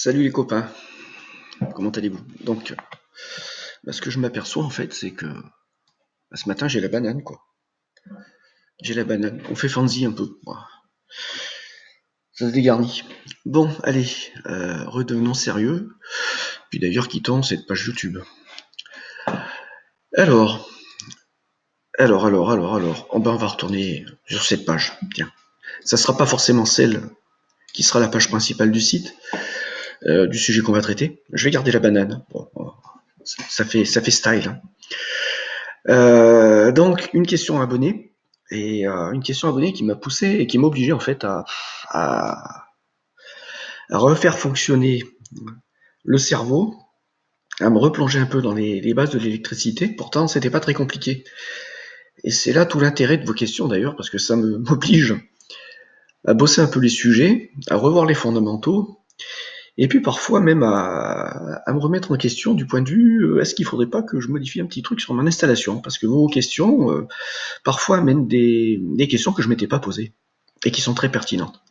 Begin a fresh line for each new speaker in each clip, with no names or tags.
Salut les copains, comment allez-vous? Donc, ce que je m'aperçois en fait, c'est que ce matin j'ai la banane quoi. J'ai la banane. On fait fancy un peu. Voilà. Ça se dégarnit. Bon, allez, redevenons sérieux. Puis d'ailleurs, quittons cette page YouTube. Alors, alors. Oh ben, on va retourner sur cette page. Tiens, ça sera pas forcément celle qui sera la page principale du site, du sujet qu'on va traiter. Je vais garder la banane. Bon, ça fait style. Hein. Donc une question abonnée et une question abonnée qui m'a poussé et qui m'a obligé en fait à, à refaire fonctionner le cerveau, à me replonger un peu dans les bases de l'électricité. Pourtant, c'était pas très compliqué. Et c'est là tout l'intérêt de vos questions d'ailleurs, parce que ça m'oblige à bosser un peu les sujets, à revoir les fondamentaux, et puis parfois même à me remettre en question du point de vue est-ce qu'il faudrait pas que je modifie un petit truc sur mon installation? Parce que vos questions parfois amènent des questions que je m'étais pas posées et qui sont très pertinentes.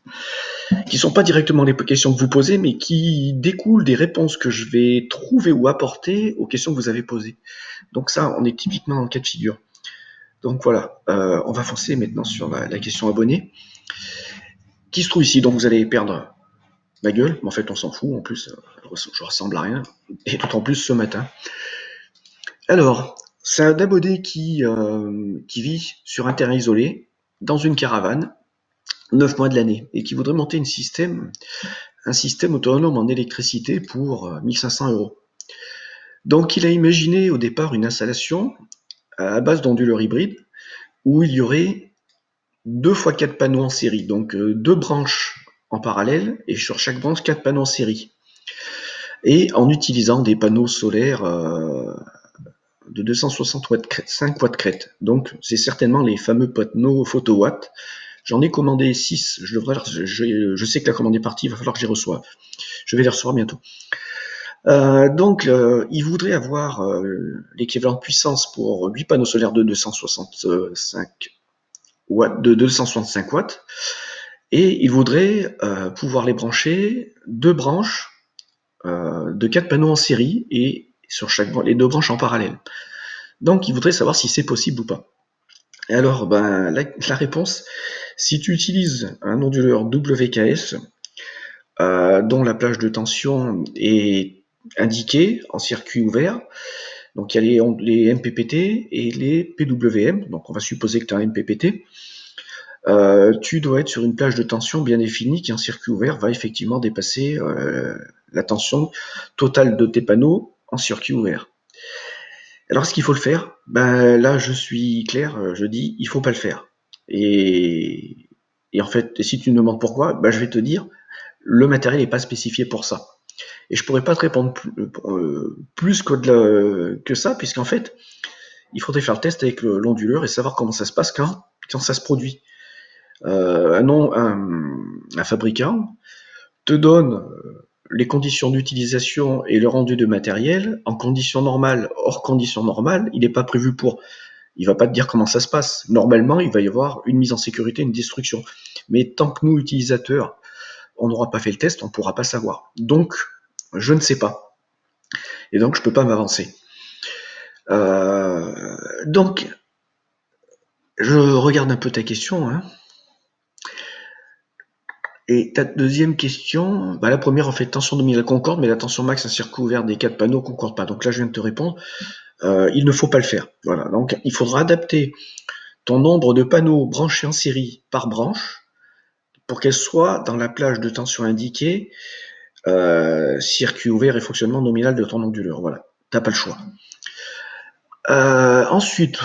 Qui sont pas directement les questions que vous posez, mais qui découlent des réponses que je vais trouver ou apporter aux questions que vous avez posées. Donc ça, on est typiquement dans le cas de figure. Donc voilà, on va foncer maintenant sur la question abonnée, qui se trouve ici. Donc vous allez perdre ma gueule, mais en fait on s'en fout, en plus je ressemble à rien, et d'autant plus ce matin. Alors, c'est un abonné qui vit sur un terrain isolé, dans une caravane, 9 mois de l'année, et qui voudrait monter un système autonome en électricité pour 1500 euros. Donc il a imaginé au départ une installation à base d'onduleurs hybrides où il y aurait 2 fois 4 panneaux en série, donc 2 branches en parallèle et sur chaque branche 4 panneaux en série. Et en utilisant des panneaux solaires de 260 watts crête, 5 watts crête. Donc c'est certainement les fameux panneaux photowatts. J'en ai commandé 6, je sais que la commande est partie, il va falloir que j'y reçoive. Je vais les recevoir bientôt. Donc, il voudrait avoir l'équivalent de puissance pour 8 panneaux solaires de 265 watts, et il voudrait pouvoir les brancher 2 branches de 4 panneaux en série et sur les 2 branches en parallèle. Donc, il voudrait savoir si c'est possible ou pas. Et alors, la réponse, si tu utilises un onduleur WKS, dont la plage de tension est indiquée en circuit ouvert. Donc il y a les MPPT et les PWM. Donc on va supposer que tu as un MPPT. Tu dois être sur une plage de tension bien définie qui en circuit ouvert va effectivement dépasser la tension totale de tes panneaux en circuit ouvert. Alors est-ce qu'il faut le faire? Là je suis clair, je dis il faut pas le faire. Et en fait, si tu me demandes pourquoi, je vais te dire le matériel n'est pas spécifié pour ça. Et je pourrais pas te répondre plus que ça, puisqu'en fait, il faudrait faire le test avec l'onduleur et savoir comment ça se passe quand ça se produit. Un fabricant te donne les conditions d'utilisation et le rendu de matériel en conditions normales, hors conditions normales, il n'est pas prévu pour. Il va pas te dire comment ça se passe. Normalement, il va y avoir une mise en sécurité, une destruction. Mais tant que nous, utilisateurs, on n'aura pas fait le test, on ne pourra pas savoir. Donc, je ne sais pas. Et donc, je ne peux pas m'avancer. Donc, je regarde un peu ta question. Hein. Et ta deuxième question, la première, en fait, tension nominale concorde, mais la tension max à circuit ouvert des 4 panneaux concorde pas. Donc là, je viens de te répondre, il ne faut pas le faire. Voilà. Donc, il faudra adapter ton nombre de panneaux branchés en série par branche pour qu'elle soit dans la plage de tension indiquée, circuit ouvert et fonctionnement nominal de ton onduleur. Voilà. T'as pas le choix. Ensuite,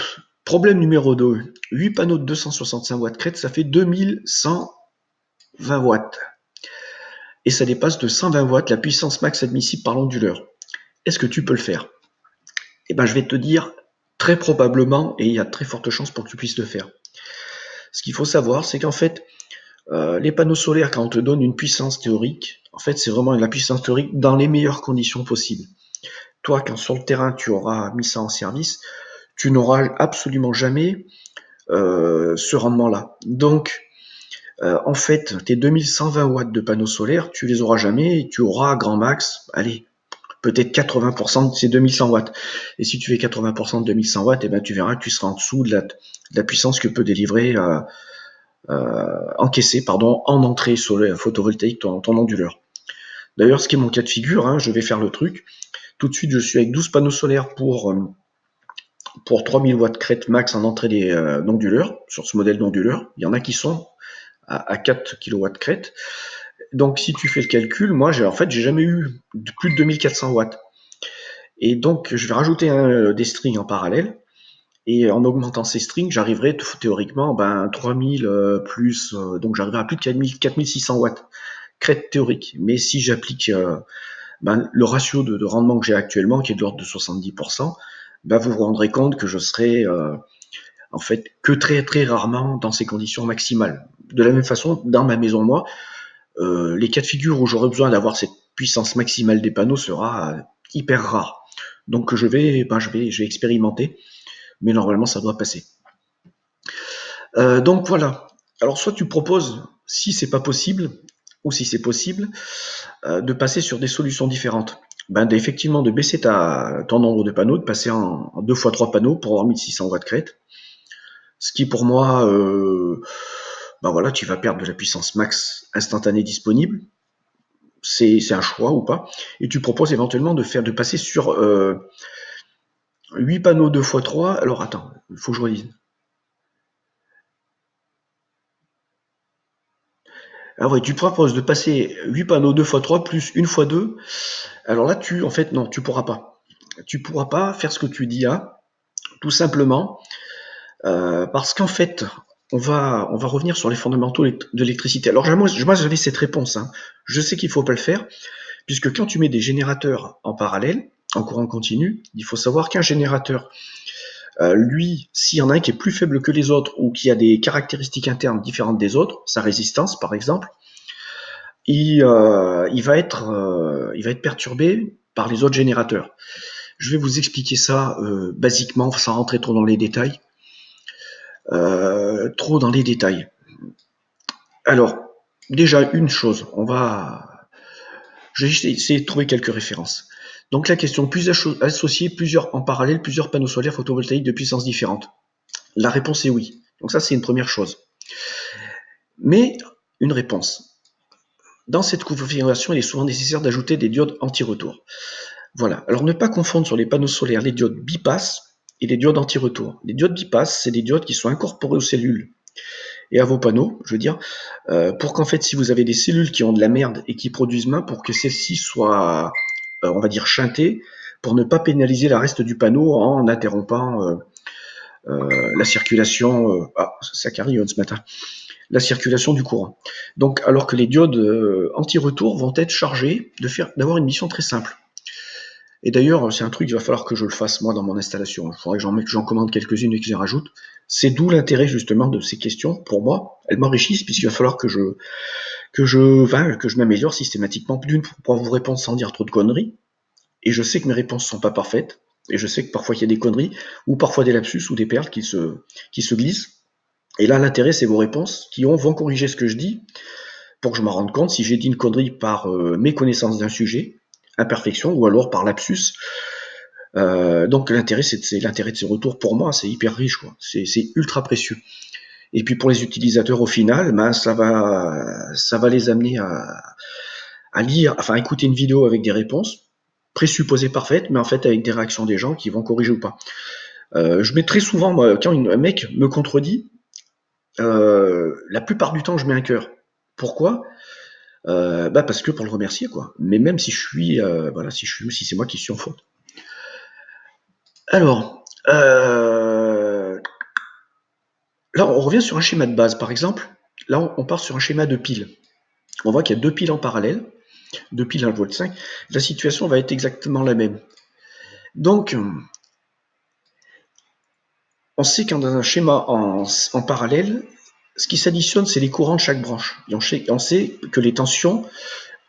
problème numéro 2. 8 panneaux de 265 watts crête, ça fait 2120 watts. Et ça dépasse de 120 watts la puissance max admissible par l'onduleur. Est-ce que tu peux le faire? Je vais te dire très probablement, et il y a de très fortes chances pour que tu puisses le faire. Ce qu'il faut savoir, c'est qu'en fait, les panneaux solaires, quand on te donne une puissance théorique, en fait, c'est vraiment la puissance théorique dans les meilleures conditions possibles. Toi, quand sur le terrain, tu auras mis ça en service, tu n'auras absolument jamais ce rendement-là. Donc, En fait, tes 2120 watts de panneaux solaires, tu les auras jamais et tu auras grand max, allez, peut-être 80% de ces 2100 watts. Et si tu fais 80% de 2100 watts, eh ben, tu verras que tu seras en dessous de la puissance que peut délivrer, encaisser, pardon, en entrée solaire photovoltaïque ton onduleur. D'ailleurs, ce qui est mon cas de figure, hein, je vais faire le truc. Tout de suite, je suis avec 12 panneaux solaires pour 3000 watts crête max en entrée d'onduleurs, sur ce modèle d'onduleur. Il y en a qui sont à 4 kW crête. Donc, si tu fais le calcul, moi, j'ai jamais eu plus de 2400 watts. Et donc, je vais rajouter des strings en parallèle. Et en augmentant ces strings, j'arriverai théoriquement 3000 plus, donc j'arriverai à plus de 4600 watts crête théorique. Mais si j'applique le ratio de rendement que j'ai actuellement, qui est de l'ordre de 70%, vous vous rendrez compte que je serai en fait que très très rarement dans ces conditions maximales. De la même façon, dans ma maison, moi, les cas de figure où j'aurais besoin d'avoir cette puissance maximale des panneaux sera hyper rare. Donc je vais expérimenter, mais normalement ça doit passer. Donc voilà. Alors soit tu proposes, si c'est pas possible, ou si c'est possible, de passer sur des solutions différentes. Effectivement, de baisser ton nombre de panneaux, de passer en 2 x 3 panneaux pour avoir 1600 watts crête. Ce qui pour moi, voilà, tu vas perdre de la puissance max instantanée disponible. C'est un choix ou pas. Et tu proposes éventuellement de passer sur 8 panneaux 2 x 3. Alors attends, il faut que je relise. Ah ouais, tu proposes de passer 8 panneaux 2 x 3 plus 1 x 2. Alors là, en fait, non, tu pourras pas. Tu pourras pas faire ce que tu dis là, tout simplement, parce qu'en fait, on va revenir sur les fondamentaux de l'électricité. Alors moi j'avais cette réponse, hein. Je sais qu'il faut pas le faire, puisque quand tu mets des générateurs en parallèle, en courant continu, il faut savoir qu'un générateur, lui, s'il y en a un qui est plus faible que les autres ou qui a des caractéristiques internes différentes des autres, sa résistance par exemple, il va être perturbé par les autres générateurs. Je vais vous expliquer ça basiquement, sans rentrer trop dans les détails. Alors, déjà une chose, je vais essayer de trouver quelques références. Donc la question, plus associer en parallèle plusieurs panneaux solaires photovoltaïques de puissances différentes. La réponse est oui. Donc ça, c'est une première chose. Mais une réponse. Dans cette configuration, il est souvent nécessaire d'ajouter des diodes anti-retour. Voilà. Alors ne pas confondre sur les panneaux solaires les diodes bypass et les diodes anti-retour. Les diodes bypass, c'est des diodes qui sont incorporées aux cellules et à vos panneaux, je veux dire, pour qu'en fait, si vous avez des cellules qui ont de la merde et qui produisent moins, pour que celles-ci soient, on va dire, chantées, pour ne pas pénaliser la reste du panneau en interrompant la circulation. Ça carillonne ce matin. La circulation du courant. Donc, alors que les diodes anti-retour vont être chargées d'avoir une mission très simple. Et d'ailleurs, c'est un truc, il va falloir que je le fasse moi dans mon installation. Il faudrait que j'en commande quelques-unes et que je les rajoute. C'est d'où l'intérêt justement de ces questions pour moi. Elles m'enrichissent puisqu'il va falloir que je m'améliore systématiquement. D'une, pour pouvoir vous répondre sans dire trop de conneries. Et je sais que mes réponses sont pas parfaites. Et je sais que parfois il y a des conneries ou parfois des lapsus ou des perles qui se glissent. Et là, l'intérêt, c'est vos réponses qui vont corriger ce que je dis pour que je m'en rende compte si j'ai dit une connerie par méconnaissance d'un sujet, imperfection, ou alors par lapsus. Donc l'intérêt, c'est l'intérêt de ces retours pour moi, c'est hyper riche, quoi. C'est ultra précieux. Et puis pour les utilisateurs, au final, ça va les amener à lire, enfin à écouter une vidéo avec des réponses présupposées parfaites, mais en fait avec des réactions des gens qui vont corriger ou pas. Je mets très souvent, moi, quand un mec me contredit, la plupart du temps, je mets un cœur. Pourquoi? Parce que pour le remercier, quoi. Mais même si si c'est moi qui suis en faute. Alors, là, on revient sur un schéma de base, par exemple. Là, on part sur un schéma de piles. On voit qu'il y a 2 piles en parallèle, 2 piles 1,5 V. La situation va être exactement la même. Donc, on sait qu'en un schéma en parallèle, ce qui s'additionne, c'est les courants de chaque branche. Et on sait que les tensions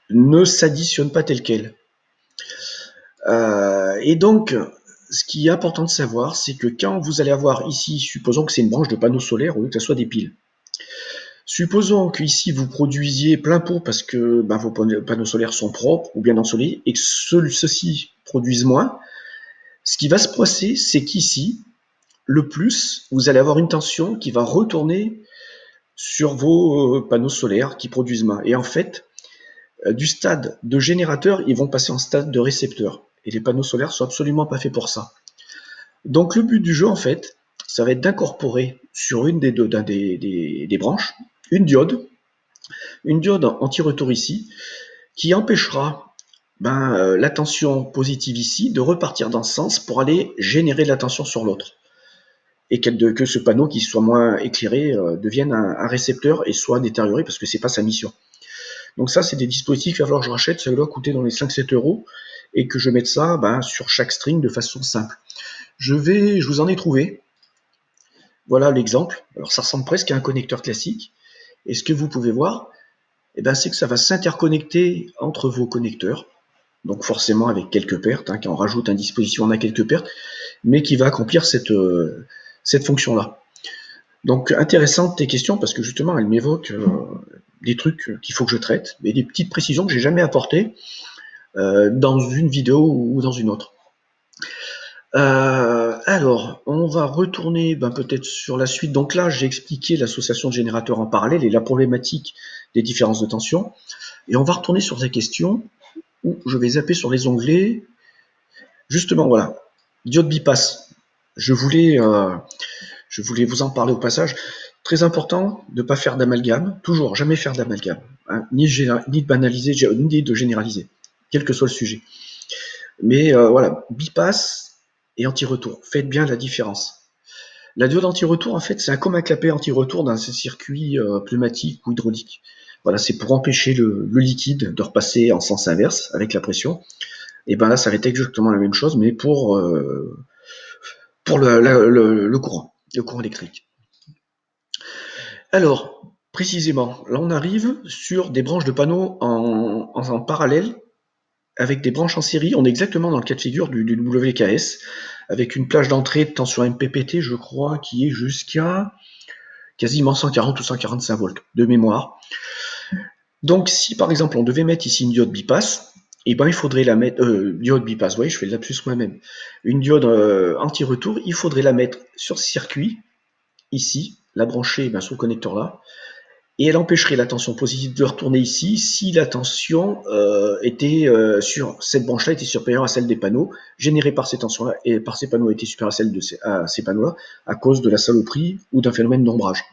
ne s'additionnent pas telles quelles. Et donc, ce qui est important de savoir, c'est que quand vous allez avoir ici, supposons que c'est une branche de panneaux solaires au lieu que ce soit des piles. Supposons qu'ici vous produisiez plein pot parce que vos panneaux solaires sont propres ou bien ensoleillés et que ceux-ci produisent moins. Ce qui va se passer, c'est qu'ici, le plus, vous allez avoir une tension qui va retourner sur vos panneaux solaires qui produisent moins. Et en fait, du stade de générateur, ils vont passer en stade de récepteur. Et les panneaux solaires sont absolument pas faits pour ça. Donc le but du jeu, en fait, ça va être d'incorporer sur une des branches une diode anti-retour ici, qui empêchera la tension positive ici de repartir dans ce sens pour aller générer de la tension sur l'autre. Et que ce panneau qui soit moins éclairé devienne un récepteur et soit détérioré parce que c'est pas sa mission. Donc ça, c'est des dispositifs qu'il va falloir que je rachète, ça doit coûter dans les 5-7 euros et que je mette ça sur chaque string de façon simple. Je vous en ai trouvé. Voilà l'exemple. Alors ça ressemble presque à un connecteur classique. Et ce que vous pouvez voir, c'est que ça va s'interconnecter entre vos connecteurs. Donc forcément avec quelques pertes, quand on rajoute un dispositif, on a quelques pertes, mais qui va accomplir cette fonction-là. Donc intéressantes tes questions parce que justement elles m'évoquent des trucs qu'il faut que je traite, mais des petites précisions que j'ai jamais apportées dans une vidéo ou dans une autre. Alors, on va retourner peut-être sur la suite. Donc là, j'ai expliqué l'association de générateurs en parallèle et la problématique des différences de tension. Et on va retourner sur ces questions où je vais zapper sur les onglets. Justement, voilà, diode bypass. Je voulais vous en parler au passage. Très important de ne pas faire d'amalgame, toujours, jamais faire d'amalgame, ni de banaliser, ni de généraliser, quel que soit le sujet. Mais voilà, bypass et anti-retour, faites bien la différence. La diode anti-retour, en fait, c'est comme un clapet anti-retour dans un circuit pneumatique ou hydraulique. Voilà, c'est pour empêcher le liquide de repasser en sens inverse avec la pression. Et là, ça va être exactement la même chose, mais pour le courant électrique. Alors, précisément, là on arrive sur des branches de panneaux en parallèle avec des branches en série. On est exactement dans le cas de figure du WKS, avec une plage d'entrée de tension MPPT, je crois, qui est jusqu'à quasiment 140 ou 145 volts de mémoire. Donc si par exemple on devait mettre ici une diode bypass, il faudrait la mettre, diode bypass, je fais le lapsus moi-même, une diode anti-retour, il faudrait la mettre sur ce circuit, ici, la brancher sur le connecteur là, et elle empêcherait la tension positive de retourner ici si la tension était sur cette branche-là était supérieure à celle des panneaux, générée par ces tensions-là, et par ces panneaux était supérieure à celle de ces panneaux-là, à cause de la saloperie ou d'un phénomène d'ombrage.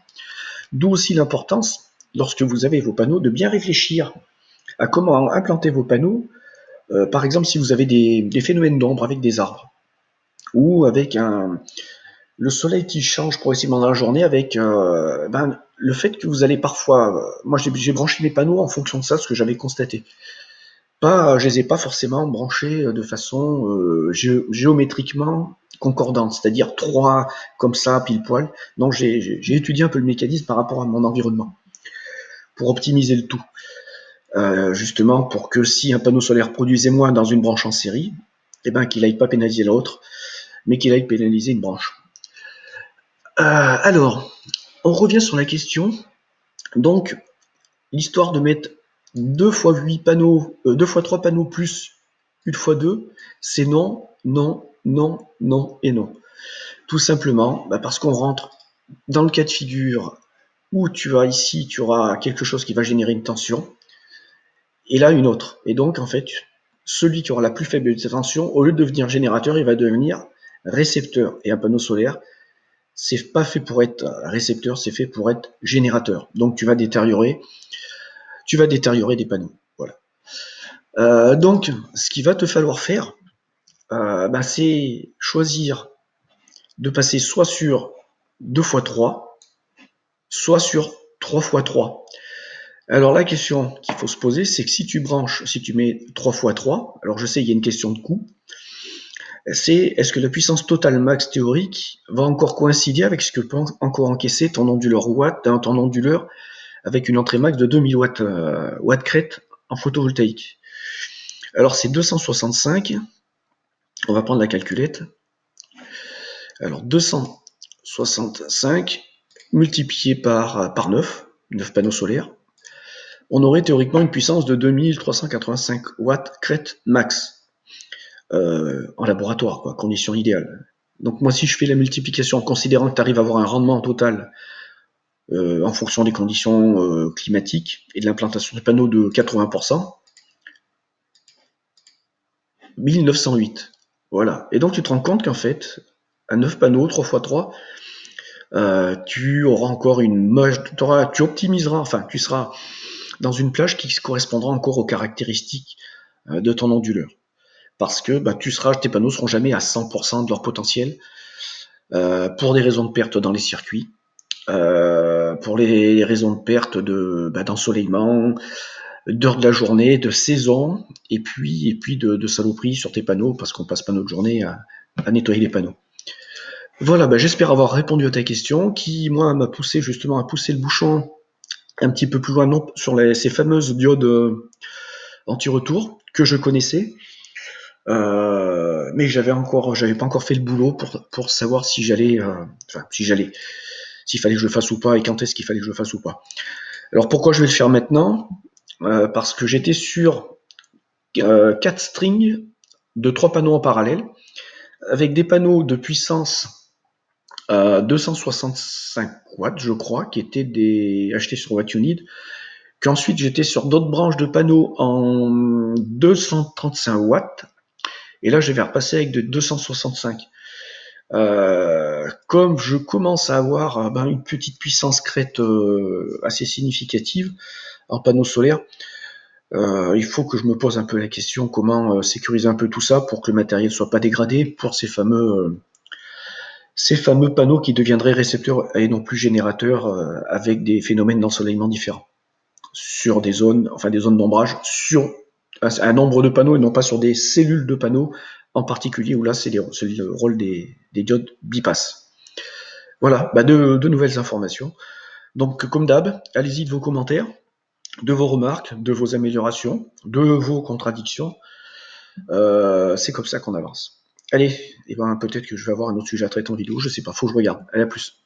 D'où aussi l'importance, lorsque vous avez vos panneaux, de bien réfléchir à comment implanter vos panneaux. Par exemple, si vous avez des phénomènes d'ombre avec des arbres, ou avec le soleil qui change progressivement dans la journée, avec le fait que vous allez parfois... moi, j'ai branché mes panneaux en fonction de ça, ce que j'avais constaté. Je les ai pas forcément branchés de façon géométriquement concordante, c'est-à-dire 3 comme ça, pile poil. Donc j'ai étudié un peu le mécanisme par rapport à mon environnement, pour optimiser le tout. Justement pour que si un panneau solaire produisait moins dans une branche en série, qu'il n'aille pas pénaliser l'autre, mais qu'il aille pénaliser une branche. Alors, on revient sur la question. Donc, l'histoire de mettre 2 x 8 panneaux, 2 x 3 panneaux plus 1 x 2, c'est non, non, non, non et non. Tout simplement parce qu'on rentre dans le cas de figure où tu auras quelque chose qui va générer une tension, et là une autre. Et donc, en fait, celui qui aura la plus faible tension, au lieu de devenir générateur, il va devenir récepteur. Et un panneau solaire, c'est pas fait pour être récepteur, c'est fait pour être générateur. Donc tu vas détériorer des panneaux. Voilà. Donc, ce qu'il va te falloir faire, c'est choisir de passer soit sur 2 x 3, soit sur 3 x 3. Alors la question qu'il faut se poser, c'est que si tu mets 3 x 3, alors je sais, il y a une question de coût, c'est est-ce que la puissance totale max théorique va encore coïncider avec ce que peut encore encaisser ton onduleur avec une entrée max de 2000 watts crête en photovoltaïque. Alors c'est 265, on va prendre la calculette. Alors 265 multiplié par 9, 9 panneaux solaires, on aurait théoriquement une puissance de 2385 watts crête max en laboratoire, quoi, condition idéale. Donc moi, si je fais la multiplication en considérant que tu arrives à avoir un rendement total en fonction des conditions climatiques et de l'implantation des panneaux de 80%, 1908. Voilà. Et donc tu te rends compte qu'en fait, à 9 panneaux, 3 x 3, tu auras encore tu optimiseras, enfin tu seras dans une plage qui correspondra encore aux caractéristiques de ton onduleur. Parce que tes panneaux seront jamais à 100% de leur potentiel pour des raisons de perte dans les circuits, pour les raisons de perte d'ensoleillement, d'heures de la journée, de saison, et puis de saloperies sur tes panneaux, parce qu'on passe pas notre journée à nettoyer les panneaux. Voilà, j'espère avoir répondu à ta question, qui moi m'a poussé justement à pousser le bouchon un petit peu plus loin sur ces fameuses diodes anti-retour que je connaissais, mais j'avais pas encore fait le boulot pour savoir si j'allais, s'il fallait que je le fasse ou pas et quand est-ce qu'il fallait que je le fasse ou pas. Alors pourquoi je vais le faire maintenant? Parce que j'étais sur 4 strings de 3 panneaux en parallèle, avec des panneaux de puissance 265 watts, je crois, qui étaient achetés sur What You Need. Qu'ensuite j'étais sur d'autres branches de panneaux en 235 watts, et là je vais repasser avec de 265. Comme je commence à avoir une petite puissance crête assez significative en panneaux solaires, il faut que je me pose un peu la question comment sécuriser un peu tout ça pour que le matériel soit pas dégradé pour ces fameux panneaux qui deviendraient récepteurs et non plus générateurs avec des phénomènes d'ensoleillement différents sur des zones d'ombrage sur un nombre de panneaux et non pas sur des cellules de panneaux en particulier où là c'est le rôle des diodes bypass. Voilà, de nouvelles informations. Donc comme d'hab, allez-y de vos commentaires, de vos remarques, de vos améliorations, de vos contradictions. C'est comme ça qu'on avance. Allez, peut-être que je vais avoir un autre sujet à traiter en vidéo, je sais pas, faut que je regarde. Allez, à plus.